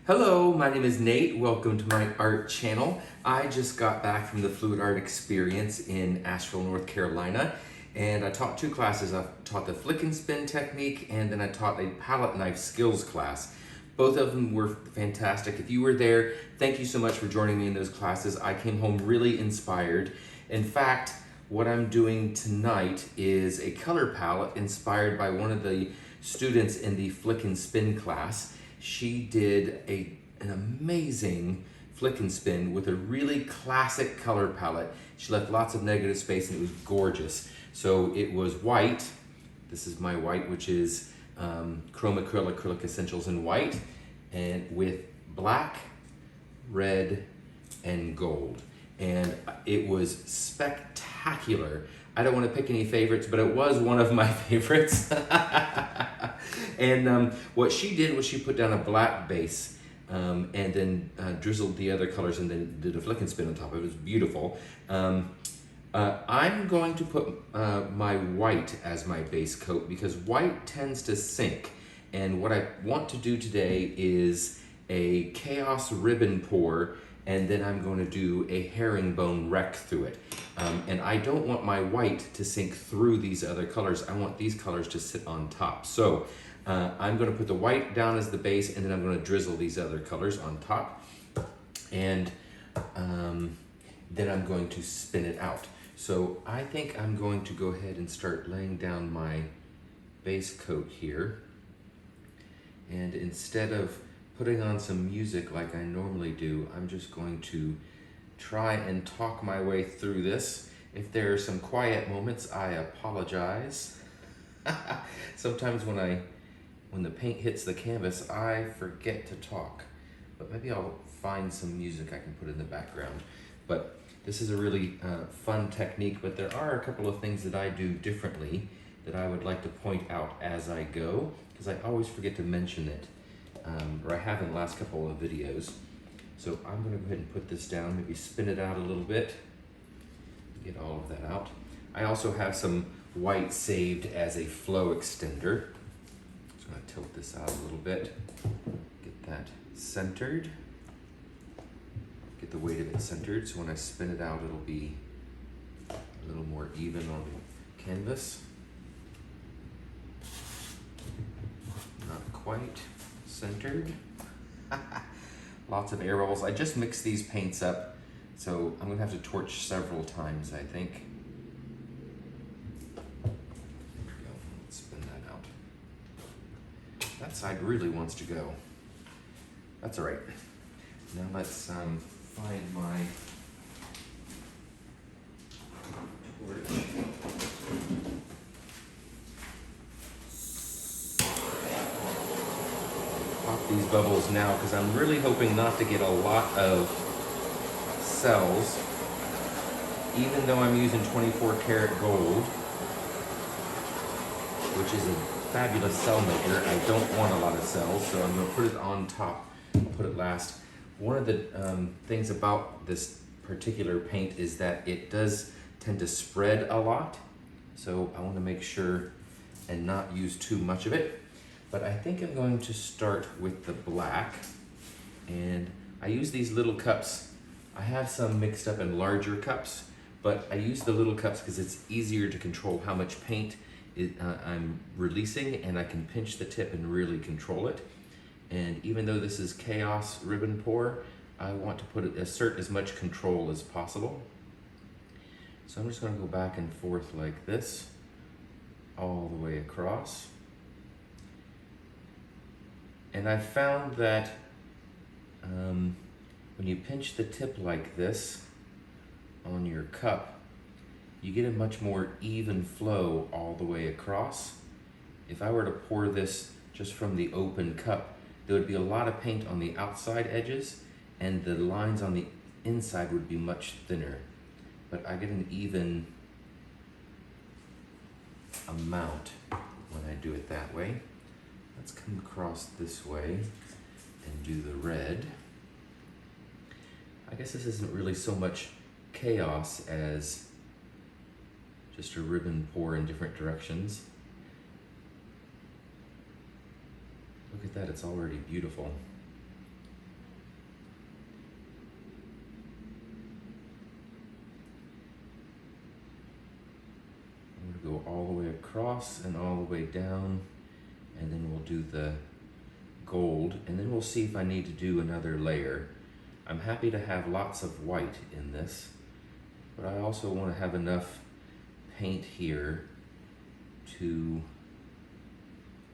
Hello, my name is Nate. Welcome to my art channel. I just got back from the Fluid Art experience in Asheville, North Carolina, and I taught two classes. I taught the flick and spin technique, and then I taught a palette knife skills class. Both of them were fantastic. If you were there, thank you so much for joining me in those classes. I came home really inspired. In fact, what I'm doing tonight is a color palette inspired by one of the students in the flick and spin class. She did an amazing flick and spin with a really classic color palette. She left lots of negative space and it was gorgeous. So it was white. This is my white, which is Chrome Acrylic Essentials in white, and with black, red, and gold. And it was spectacular. I don't want to pick any favorites, but it was one of my favorites. And what she did was she put down a black base and then drizzled the other colors and then did a flick and spin on top of it. It was beautiful. I'm going to put my white as my base coat because white tends to sink. And what I want to do today is a chaos ribbon pour, and then I'm going to do a herringbone wreck through it. And I don't want my white to sink through these other colors. I want these colors to sit on top. So I'm going to put the white down as the base, and then I'm going to drizzle these other colors on top. And then I'm going to spin it out. So I think I'm going to go ahead and start laying down my base coat here. And instead of putting on some music like I normally do, I'm just going to try and talk my way through this. If there are some quiet moments, I apologize. Sometimes when the paint hits the canvas, I forget to talk. But maybe I'll find some music I can put in the background. But this is a really fun technique, but there are a couple of things that I do differently that I would like to point out as I go, because I always forget to mention it. Or I have in the last couple of videos. So I'm going to go ahead and put this down, maybe spin it out a little bit, get all of that out. I also have some white saved as a flow extender. Just going to tilt this out a little bit, get that centered, get the weight of it centered, so when I spin it out it'll be a little more even on the canvas. Not quite centered. Lots of air bubbles. I just mixed these paints up, so I'm gonna have to torch several times, I think. There we go. Let's spin that out. That side really wants to go. That's all right. Now let's find my torch. Pop these bubbles now because I'm really hoping not to get a lot of cells, even though I'm using 24 karat gold, which is a fabulous cell maker. I don't want a lot of cells, so I'm going to put it on top, put it last. One of the things about this particular paint is that it does tend to spread a lot, so I want to make sure and not use too much of it. But I think I'm going to start with the black, and I use these little cups. I have some mixed up in larger cups, but I use the little cups because it's easier to control how much paint I'm releasing, and I can pinch the tip and really control it. And even though this is chaos ribbon pour, I want to assert as much control as possible. So I'm just going to go back and forth like this, all the way across. And I found that when you pinch the tip like this on your cup, you get a much more even flow all the way across. If I were to pour this just from the open cup, there would be a lot of paint on the outside edges, and the lines on the inside would be much thinner. But I get an even amount when I do it that way. Let's come across this way and do the red. I guess this isn't really so much chaos as just a ribbon pour in different directions. Look at that, it's already beautiful. I'm going to go all the way across and all the way down, and then we'll do the gold, and then we'll see if I need to do another layer. I'm happy to have lots of white in this, but I also want to have enough paint here to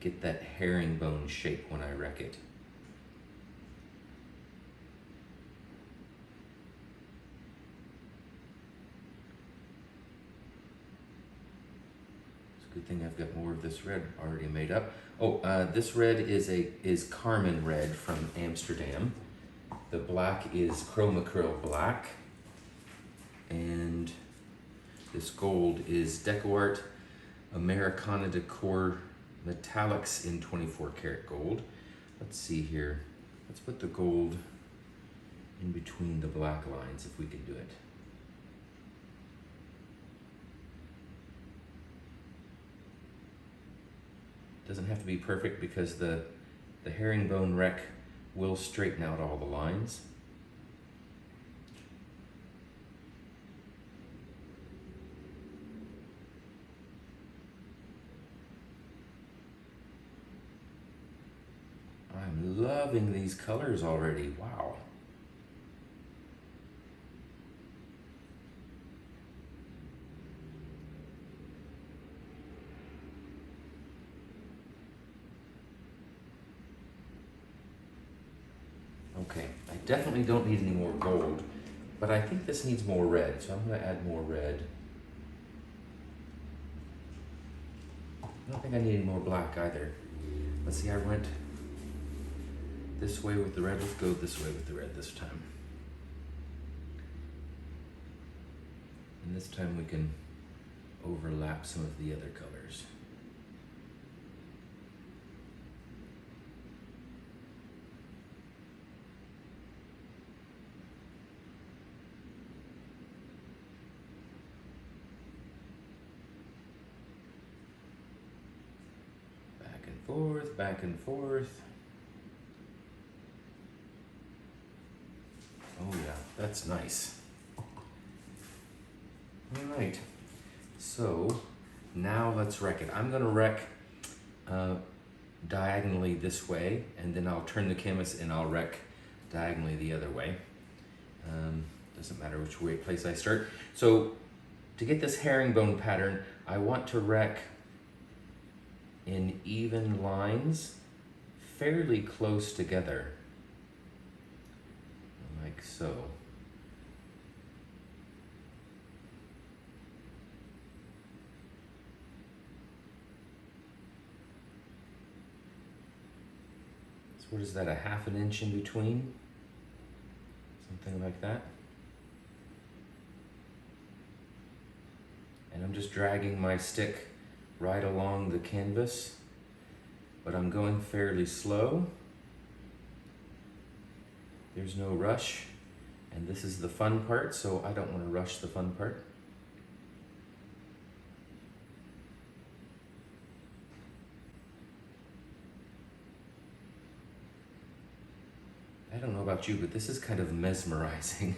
get that herringbone shape when I wreck it. It's a good thing I've got more of this red already made up. Oh, this red is Carmen red from Amsterdam. The black is Chromacryl black, and this gold is DecoArt Americana Decor Metallics in 24 karat gold. Let's see here. Let's put the gold in between the black lines if we can do it. Doesn't have to be perfect because the Herringbone Wreck will straighten out all the lines. I'm loving these colors already, wow. Okay, I definitely don't need any more gold, but I think this needs more red, so I'm going to add more red. I don't think I need any more black either. Let's see, I went this way with the red. Let's go this way with the red this time. And this time we can overlap some of the other colors. Back and forth. Oh yeah, that's nice. All right, so now let's wreck it. I'm gonna wreck diagonally this way, and then I'll turn the canvas and I'll wreck diagonally the other way. Doesn't matter which place I start. So to get this herringbone pattern, I want to wreck in even lines, fairly close together, like so. So what is that, a ½ an inch in between? Something like that. And I'm just dragging my stick right along the canvas, but I'm going fairly slow. There's no rush, and this is the fun part, so I don't want to rush the fun part. I don't know about you, but this is kind of mesmerizing.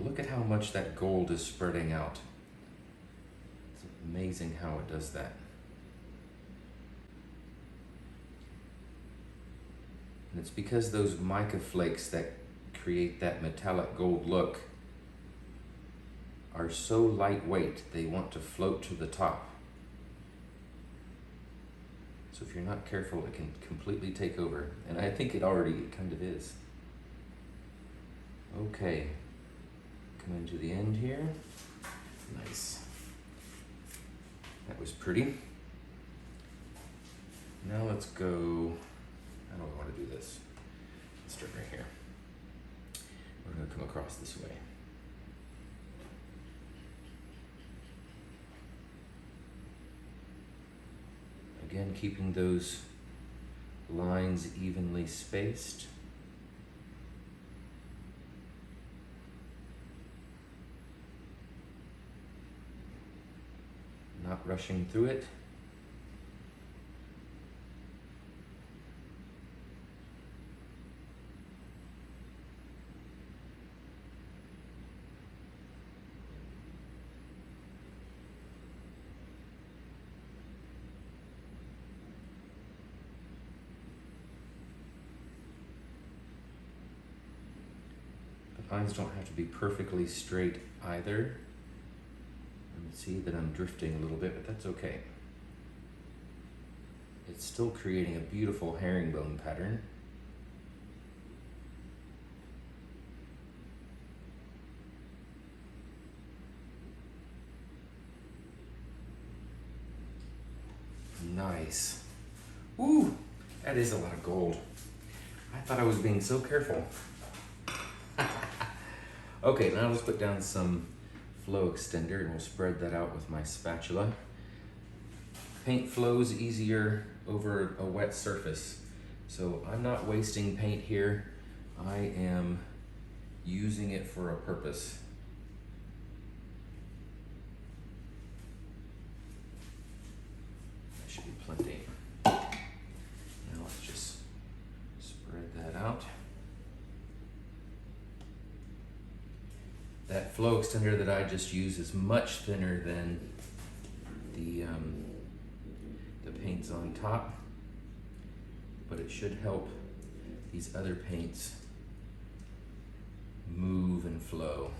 Look at how much that gold is spreading out. It's amazing how it does that. And it's because those mica flakes that create that metallic gold look are so lightweight, they want to float to the top. So if you're not careful, it can completely take over. And I think it already kind of is. Okay. Coming to the end here. Nice. That was pretty. Now let's go, how do I want to do this? Let's start right here. We're going to come across this way. Again, keeping those lines evenly spaced. Not rushing through it. Lines don't have to be perfectly straight either. You can see that I'm drifting a little bit, but that's okay. It's still creating a beautiful herringbone pattern. Nice. Ooh, that is a lot of gold. I thought I was being so careful. Okay, now let's put down some flow extender and we'll spread that out with my spatula. Paint flows easier over a wet surface, so I'm not wasting paint here. I am using it for a purpose. That should be plenty. Now let's just spread that out. That flow extender that I just used is much thinner than the paints on top, but it should help these other paints move and flow.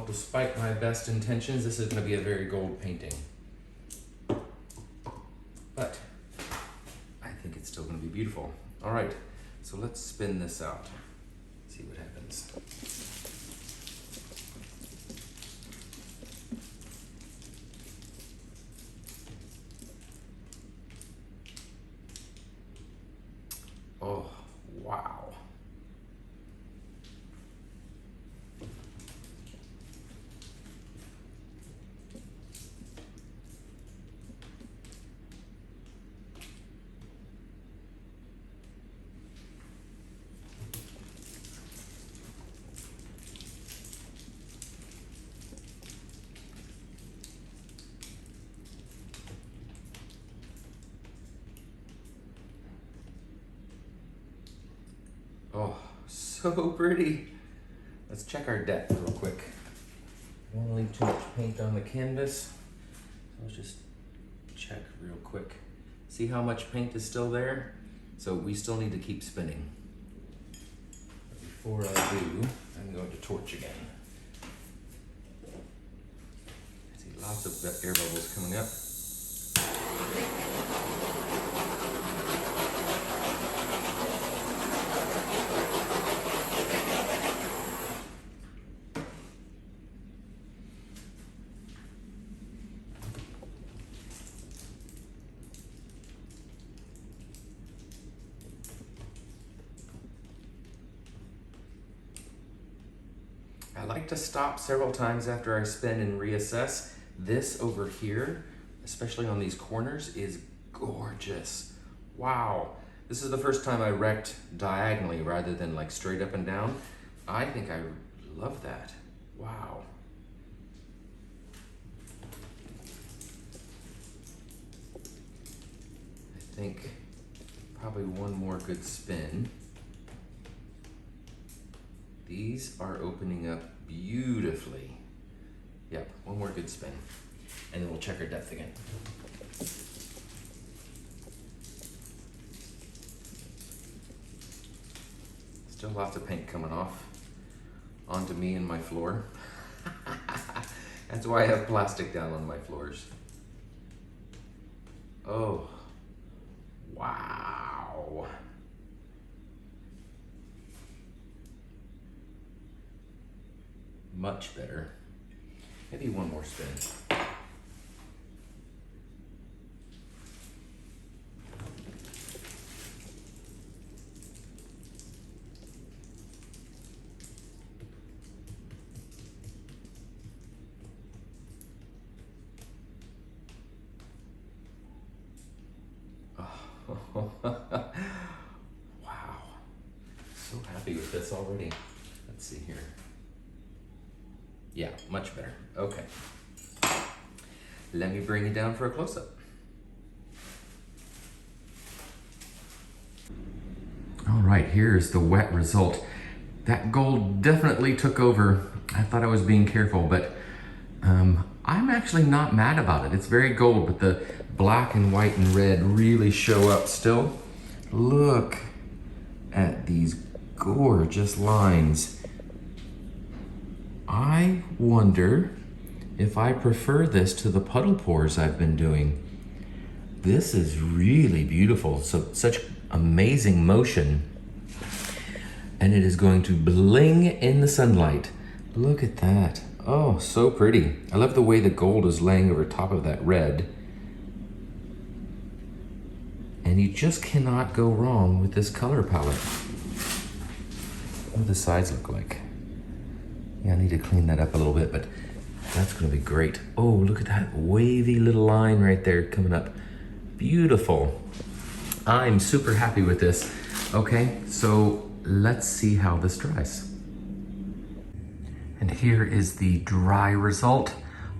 Despite my best intentions, this is going to be a very gold painting. But I think it's still going to be beautiful. All right, so let's spin this out. See what happens. Oh, wow. Oh, so pretty. Let's check our depth real quick. I don't want to leave too much paint on the canvas. So let's just check real quick. See how much paint is still there? So we still need to keep spinning. But before I do, I'm going to torch again. I see lots of air bubbles coming up. I like to stop several times after I spin and reassess. This over here, especially on these corners, is gorgeous. Wow. This is the first time I wrecked diagonally rather than like straight up and down. I think I love that. Wow. I think probably one more good spin. These are opening up beautifully. Yep, one more good spin. And then we'll check our depth again. Still lots of paint coming off onto me and my floor. That's why I have plastic down on my floors. Oh, wow. Much better. Maybe one more spin. Wow, so happy with this already. Let's see here. Yeah, much better. Okay. Let me bring it down for a close-up. All right, here's the wet result. That gold definitely took over. I thought I was being careful, but I'm actually not mad about it. It's very gold, but the black and white and red really show up still. Look at these gorgeous lines. I wonder if I prefer this to the puddle pours I've been doing. This is really beautiful. So such amazing motion. And it is going to bling in the sunlight. Look at that. Oh, so pretty. I love the way the gold is laying over top of that red. And you just cannot go wrong with this color palette. What do the sides look like? Yeah, I need to clean that up a little bit, but that's gonna be great. Oh, look at that wavy little line right there coming up. Beautiful. I'm super happy with this. Okay, so let's see how this dries. And here is the dry result.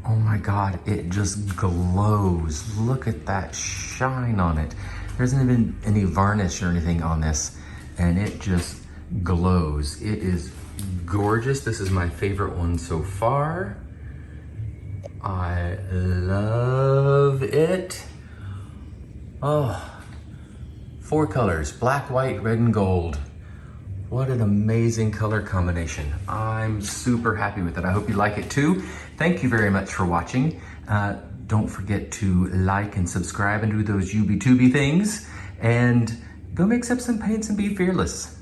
Oh my God, it just glows. Look at that shine on it. There isn't even any varnish or anything on this, and it just glows. It is gorgeous. This is my favorite one so far. I love it. Oh, 4 colors, black, white, red, and gold. What an amazing color combination. I'm super happy with it. I hope you like it too. Thank you very much for watching. Don't forget to like and subscribe and do those UB2B things. And go mix up some paints and be fearless.